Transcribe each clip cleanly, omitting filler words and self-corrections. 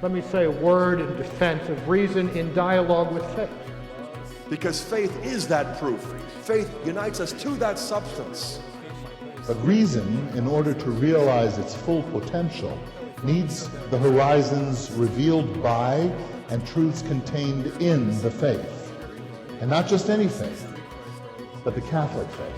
let me say, a word in defense of reason in dialogue with faith. Because faith is that proof. Faith unites us to that substance. But reason, in order to realize its full potential, needs the horizons revealed by and truths contained in the faith. And not just any faith, but the Catholic faith.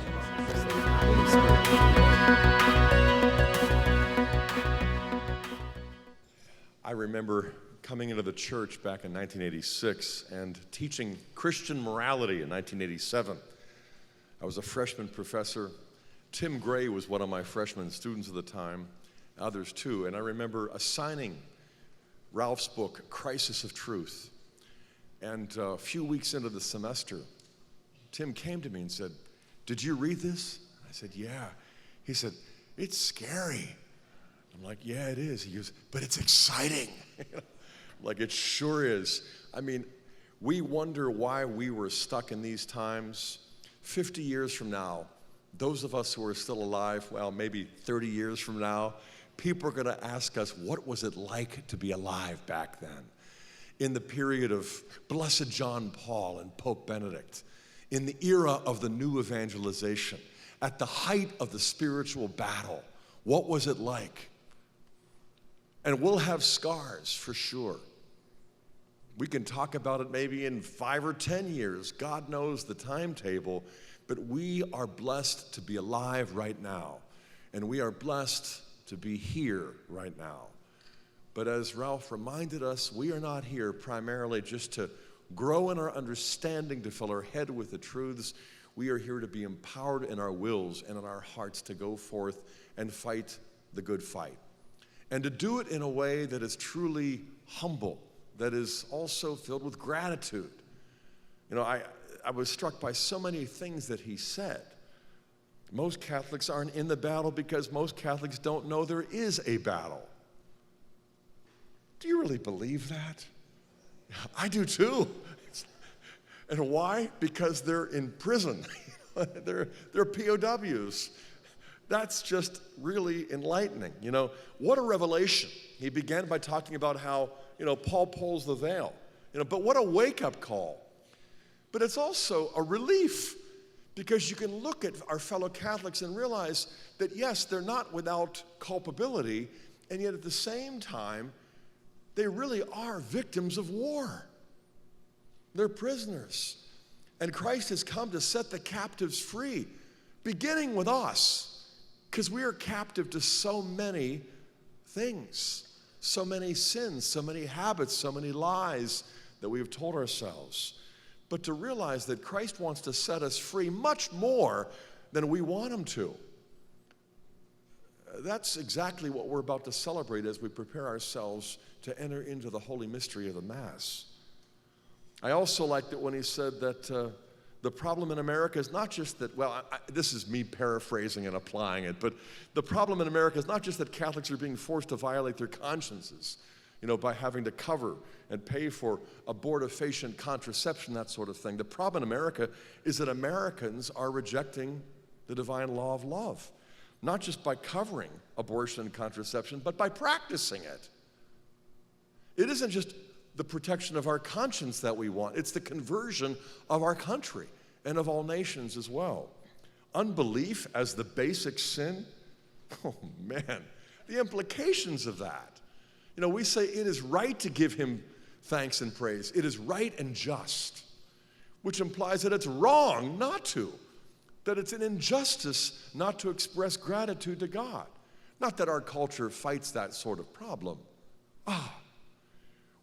I remember coming into the church back in 1986 and teaching Christian morality in 1987. I was a freshman professor. Tim Gray was one of my freshman students at the time, others too, and I remember assigning Ralph's book, Crisis of Truth. And a few weeks into the semester, Tim came to me and said, "Did you read this?" I said, "Yeah." He said, "It's scary." I'm like, "Yeah, it is." He goes, "But it's exciting." Like, it sure is. I mean, we wonder why we were stuck in these times. 50 years from now, those of us who are still alive, well, maybe 30 years from now, people are going to ask us, what was it like to be alive back then? In the period of Blessed John Paul and Pope Benedict, in the era of the new evangelization, at the height of the spiritual battle, what was it like? And we'll have scars for sure. We can talk about it maybe in 5 or 10 years. God knows the timetable, but we are blessed to be alive right now, and we are blessed to be here right now. But as Ralph reminded us, we are not here primarily just to grow in our understanding, to fill our head with the truths. We are here to be empowered in our wills and in our hearts to go forth and fight the good fight. And to do it in a way that is truly humble, that is also filled with gratitude. You know, I was struck by so many things that he said. Most Catholics aren't in the battle because most Catholics don't know there is a battle. Do you really believe that? I do too. And why? Because they're in prison. they're POWs. That's just really enlightening. You know, what a revelation. He began by talking about how, Paul pulls the veil. But what a wake-up call. But it's also a relief, because you can look at our fellow Catholics and realize that, yes, they're not without culpability, and yet at the same time, they really are victims of war. They're prisoners. And Christ has come to set the captives free, beginning with us, because we are captive to so many things, so many sins, so many habits, so many lies that we have told ourselves. But to realize that Christ wants to set us free much more than we want him to. That's exactly what we're about to celebrate as we prepare ourselves to enter into the holy mystery of the Mass. I also liked it when he said that the problem in America is not just that, this is me paraphrasing and applying it, but the problem in America is not just that Catholics are being forced to violate their consciences, by having to cover and pay for abortifacient contraception, that sort of thing. The problem in America is that Americans are rejecting the divine law of love, not just by covering abortion and contraception, but by practicing it. It isn't just the protection of our conscience that we want. It's the conversion of our country and of all nations as well. Unbelief as the basic sin, oh man, the implications of that. We say it is right to give him thanks and praise. It is right and just, which implies that it's wrong not to, that it's an injustice not to express gratitude to God. Not that our culture fights that sort of problem.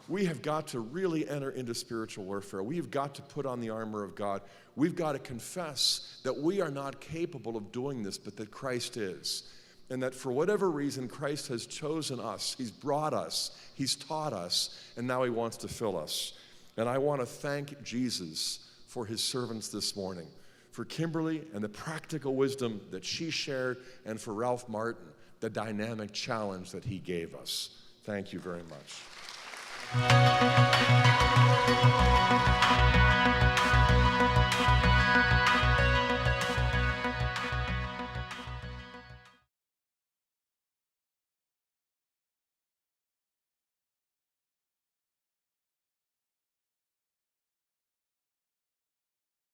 We have got to really enter into spiritual warfare. We've got to put on the armor of God. We've got to confess that we are not capable of doing this, but that Christ is. And that for whatever reason, Christ has chosen us. He's brought us. He's taught us. And now he wants to fill us. And I want to thank Jesus for his servants this morning. For Kimberly and the practical wisdom that she shared. And for Ralph Martin, the dynamic challenge that he gave us. Thank you very much.